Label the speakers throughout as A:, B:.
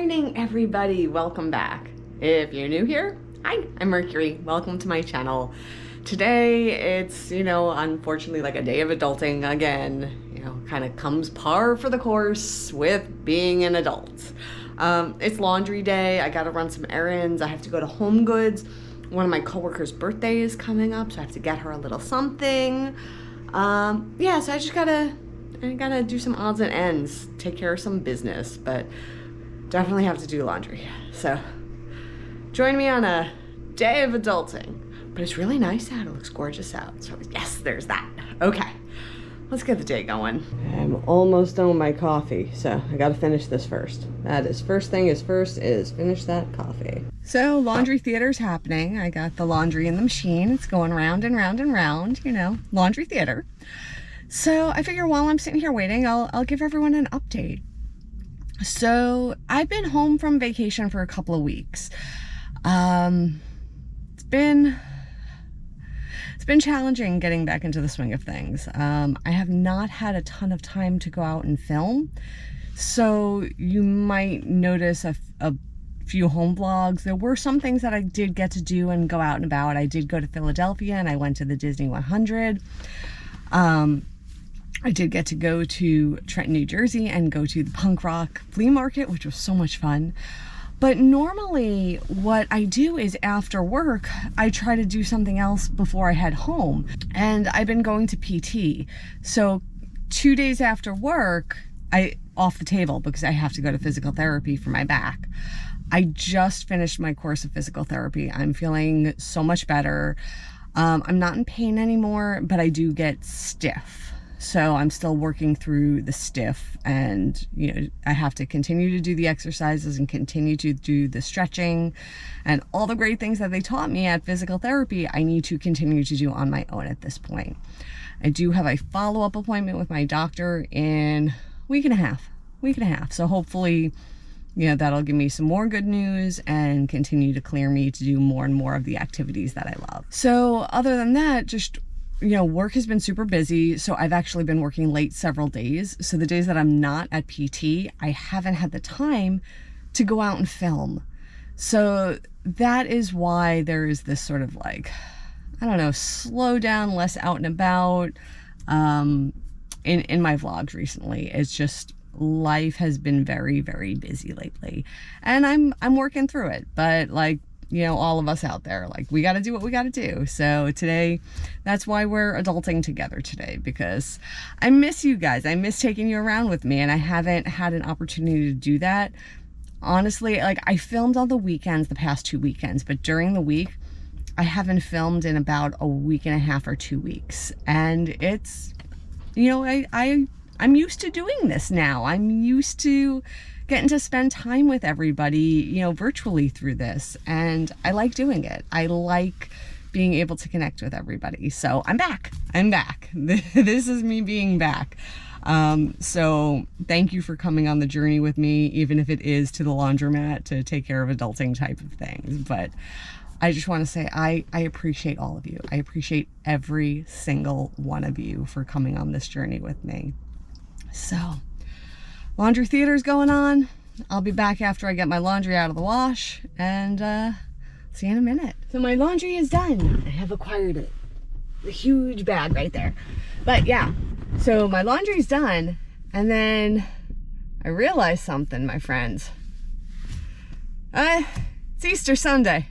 A: morning, everybody. Welcome back. If you're new here, hi, I'm Mercury. Welcome to my channel. Today, it's, unfortunately like a day of adulting again. Kind of comes par for the course with being an adult. It's laundry day. I gotta run some errands. I have to go to Home Goods. One of my coworkers' birthday is coming up, so I have to get her a little something. So I just gotta do some odds and ends, take care of some business, but definitely have to do laundry. So join me on a day of adulting. But it's really nice out. It looks gorgeous out. So yes, there's that. Okay, let's get the day going. I'm almost done with my coffee, so I gotta finish this first. That is first thing is first is finish that coffee. So laundry theater's happening. I got the laundry in the machine. It's going round and round and round, laundry theater. So I figure while I'm sitting here waiting, I'll give everyone an update. So I've been home from vacation for a couple of weeks. It's been challenging getting back into the swing of things. I have not had a ton of time to go out and film. So you might notice a few home vlogs. There were some things that I did get to do and go out and about. I did go to Philadelphia and I went to the Disney 100. I did get to go to Trenton, New Jersey and go to the punk rock flea market, which was so much fun. But normally what I do is after work, I try to do something else before I head home. And I've been going to PT. So 2 days after work, off the table because I have to go to physical therapy for my back. I just finished my course of physical therapy. I'm feeling so much better. I'm not in pain anymore, but I do get stiff. So I'm still working through the stiff, and I have to continue to do the exercises and continue to do the stretching and all the great things that they taught me at physical therapy. I need to continue to do on my own at this point. I do have a follow-up appointment with my doctor in a week and a half. So hopefully, that'll give me some more good news and continue to clear me to do more and more of the activities that I love. So other than that, just work has been super busy, so I've actually been working late several days. So the days that I'm not at PT, I haven't had the time to go out and film. So that is why there is this sort of slow down, less out and about in my vlogs recently. It's just life has been very, very busy lately. And I'm working through it, but all of us out there, we got to do what we got to do. So today, that's why we're adulting together today, because I miss you guys. I miss taking you around with me, and I haven't had an opportunity to do that. Honestly, I filmed on the weekends, the past 2 weekends, but during the week, I haven't filmed in about a week and a half or 2 weeks. And it's, I'm used to doing this now. I'm used to getting to spend time with everybody, virtually through this. And I like doing it. I like being able to connect with everybody. So I'm back. This is me being back. So thank you for coming on the journey with me, even if it is to the laundromat to take care of adulting type of things. But I just want to say I appreciate all of you. I appreciate every single one of you for coming on this journey with me. So laundry theater's going on. I'll be back after I get my laundry out of the wash, and see you in a minute. So my laundry is done. I have acquired it. The huge bag right there. But yeah, so my laundry's done, and then I realized something, my friends. It's Easter Sunday.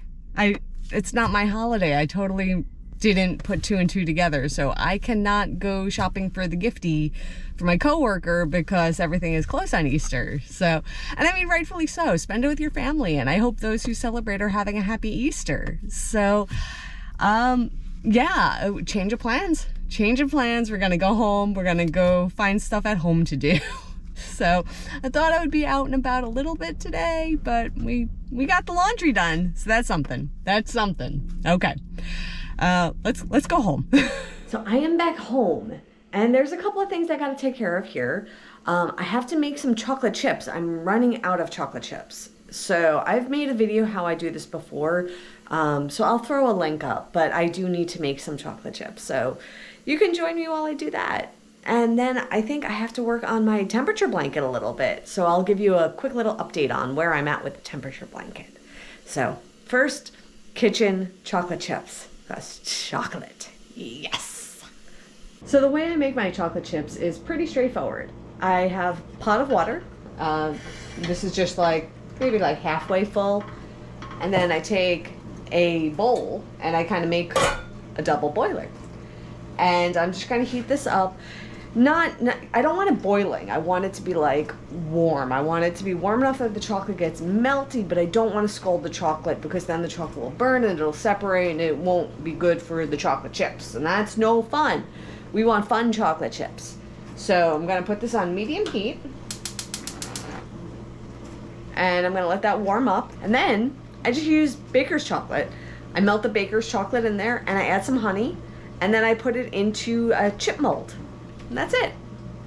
A: It's not my holiday. I totally didn't put 2 and 2 together, so I cannot go shopping for the gifty for my coworker because everything is closed on Easter. So, and I mean, rightfully so. Spend it with your family, and I hope those who celebrate are having a happy Easter. So, yeah, change of plans. We're gonna go home. We're gonna go find stuff at home to do. So I thought I would be out and about a little bit today, but we got the laundry done, so that's something. Okay. Let's go home. So I am back home, and there's a couple of things I gotta take care of here. I have to make some chocolate chips. I'm running out of chocolate chips. So I've made a video how I do this before, so I'll throw a link up, but I do need to make some chocolate chips. So you can join me while I do that. And then I think I have to work on my temperature blanket a little bit. So I'll give you a quick little update on where I'm at with the temperature blanket. So first, kitchen chocolate chips. That's chocolate. Yes. So the way I make my chocolate chips is pretty straightforward. I have a pot of water. This is just like maybe like halfway full. And then I take a bowl and I kind of make a double boiler. And I'm just going to heat this up. I don't want it boiling. I want it to be like warm. I want it to be warm enough that the chocolate gets melty, but I don't want to scald the chocolate because then the chocolate will burn and it'll separate and it won't be good for the chocolate chips. And that's no fun. We want fun chocolate chips. So I'm going to put this on medium heat. And I'm going to let that warm up. And then I just use baker's chocolate. I melt the baker's chocolate in there and I add some honey. And then I put it into a chip mold. And that's it.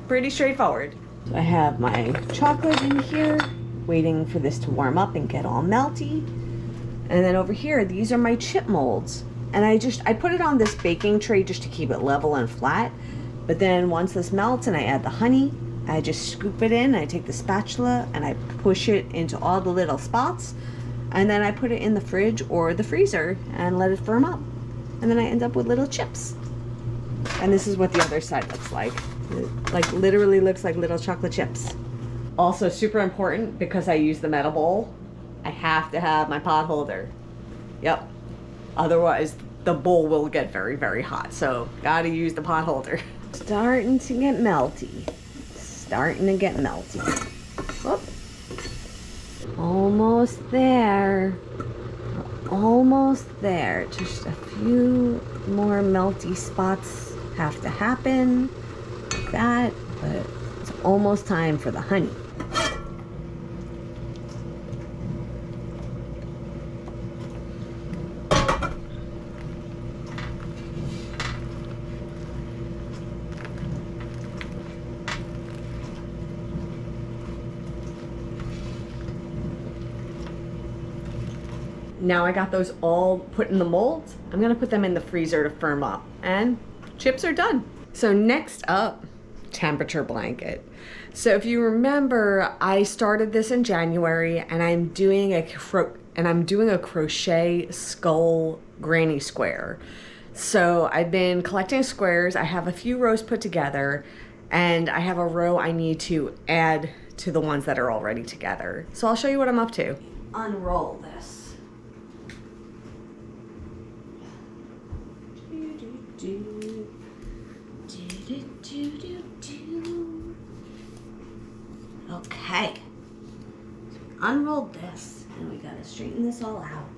A: Pretty straightforward. So I have my chocolate in here, waiting for this to warm up and get all melty. And then over here, these are my chip molds. And I put it on this baking tray just to keep it level and flat. But then once this melts and I add the honey, I just scoop it in, I take the spatula and I push it into all the little spots. And then I put it in the fridge or the freezer and let it firm up. And then I end up with little chips. And this is what the other side looks like. It like literally looks like little chocolate chips. Also super important, because I use the metal bowl, I have to have my pot holder. Yep. Otherwise the bowl will get very, very hot. So gotta use the pot holder. Starting to get melty. Starting to get melty. Whoop. Almost there. Almost there. Just a few more melty spots have to happen like that, but it's almost time for the honey. Now I got those all put in the molds. I'm gonna put them in the freezer to firm up, and chips are done. So next up, temperature blanket. So if you remember, I started this in January, and I'm doing a crochet skull granny square. So I've been collecting squares. I have a few rows put together, and I have a row I need to add to the ones that are already together. So I'll show you what I'm up to. Unroll this. Okay, so unrolled this and we gotta straighten this all out.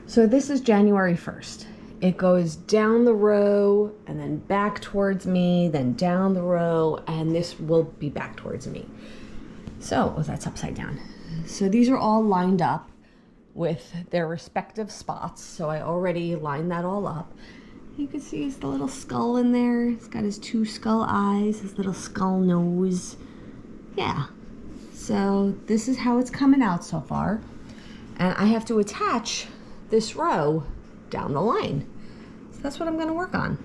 A: So this is January 1st. It goes down the row and then back towards me, then down the row, and this will be back towards me. So, oh, that's upside down. So these are all lined up with their respective spots. So I already lined that all up. You can see his little skull in there. He's got his two skull eyes, his little skull nose. Yeah. So this is how it's coming out so far. And I have to attach this row down the line. So that's what I'm going to work on.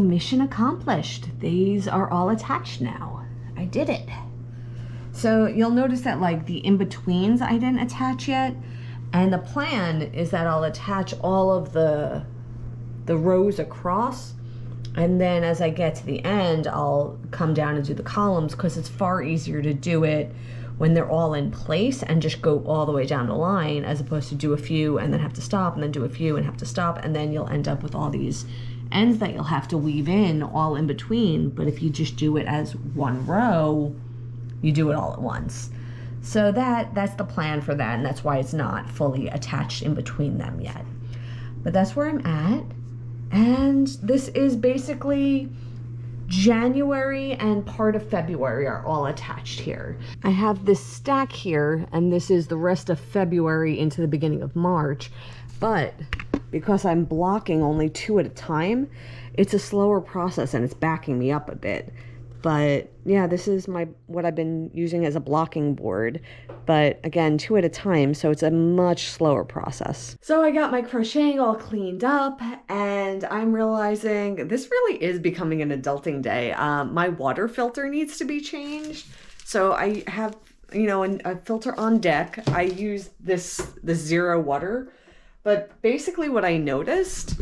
A: Mission accomplished. These are all attached now. I did it. So you'll notice that like the in-betweens I didn't attach yet, and the plan is that I'll attach all of the rows across, and then as I get to the end I'll come down and do the columns, because it's far easier to do it when they're all in place and just go all the way down the line, as opposed to do a few and then have to stop and then do a few and have to stop, and then you'll end up with all these ends that you'll have to weave in all in between. But if you just do it as one row, you do it all at once. So that's the plan for that, and that's why it's not fully attached in between them yet. But that's where I'm at. And this is basically January and part of February are all attached here. I have this stack here, and this is the rest of February into the beginning of March. But because I'm blocking only 2 at a time, it's a slower process and it's backing me up a bit. But yeah, this is what I've been using as a blocking board. But again, 2 at a time, so it's a much slower process. So I got my crocheting all cleaned up, and I'm realizing this really is becoming an adulting day. My water filter needs to be changed. So I have, you know, a filter on deck. I use this zero water. But basically what I noticed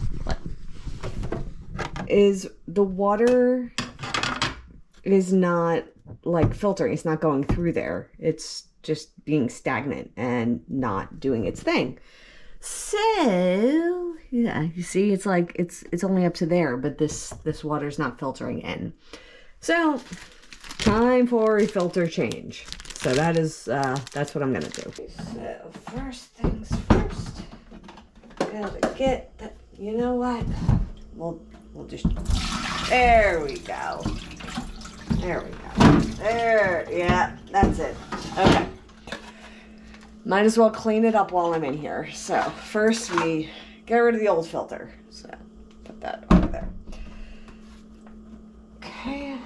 A: is the water is not like filtering. It's not going through there. It's just being stagnant and not doing its thing. So yeah, you see, it's like it's only up to there, but this water's not filtering in. So time for a filter change. So that's what I'm gonna do. So first things first, gotta get that. You know what? We'll just. There we go. There we go. There, yeah, that's it. Okay. Might as well clean it up while I'm in here. So first we get rid of the old filter. So put that over there. Okay,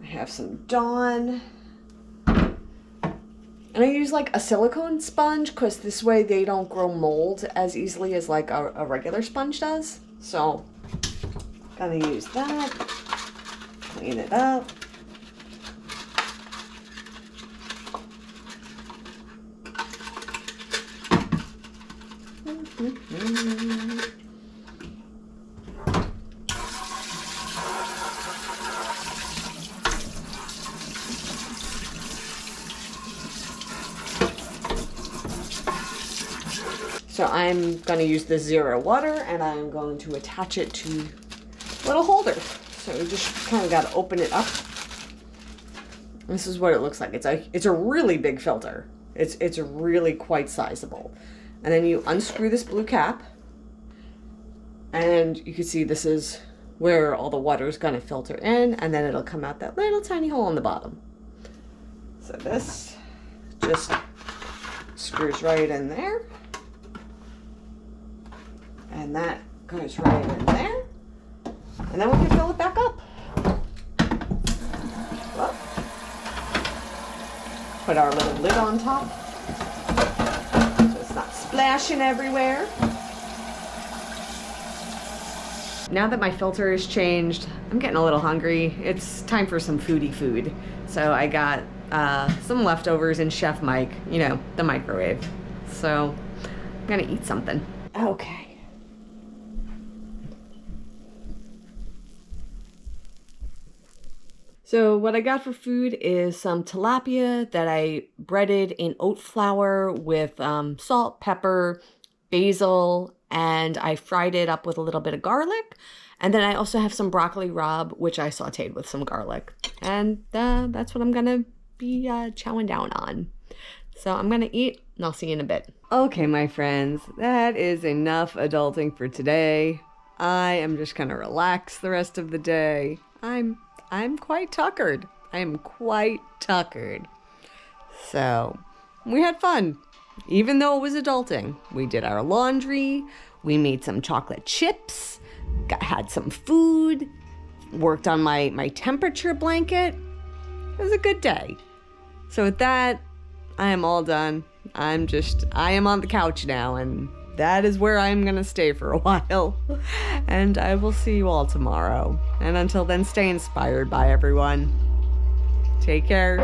A: I have some Dawn. And I use like a silicone sponge because this way they don't grow mold as easily as like a regular sponge does. So gonna use that, clean it up. So I'm going to use the zero water, and I'm going to attach it to a little holder. So you just kind of got to open it up. This is what it looks like. It's a really big filter. It's really quite sizable. And then you unscrew this blue cap, and you can see this is where all the water is going to filter in, and then it'll come out that little tiny hole on the bottom. So this just screws right in there. And that goes right in there. And then we can fill it back up. Whoop. Put our little lid on top so it's not splashing everywhere. Now that my filter is changed, I'm getting a little hungry. It's time for some foodie food. So I got some leftovers in Chef Mike, you know, the microwave. So I'm gonna eat something. Okay. So what I got for food is some tilapia that I breaded in oat flour with salt, pepper, basil, and I fried it up with a little bit of garlic. And then I also have some broccoli rabe, which I sauteed with some garlic. And that's what I'm gonna be chowing down on. So I'm gonna eat, and I'll see you in a bit. Okay, my friends, that is enough adulting for today. I am just gonna relax the rest of the day. I'm quite tuckered. I am quite tuckered. So, we had fun. Even though it was adulting. We did our laundry. We made some chocolate chips. Had some food. Worked on my temperature blanket. It was a good day. So with that, I am all done. I am on the couch now, and that is where I'm gonna stay for a while. And I will see you all tomorrow. And until then, stay inspired. Bye, everyone. Take care.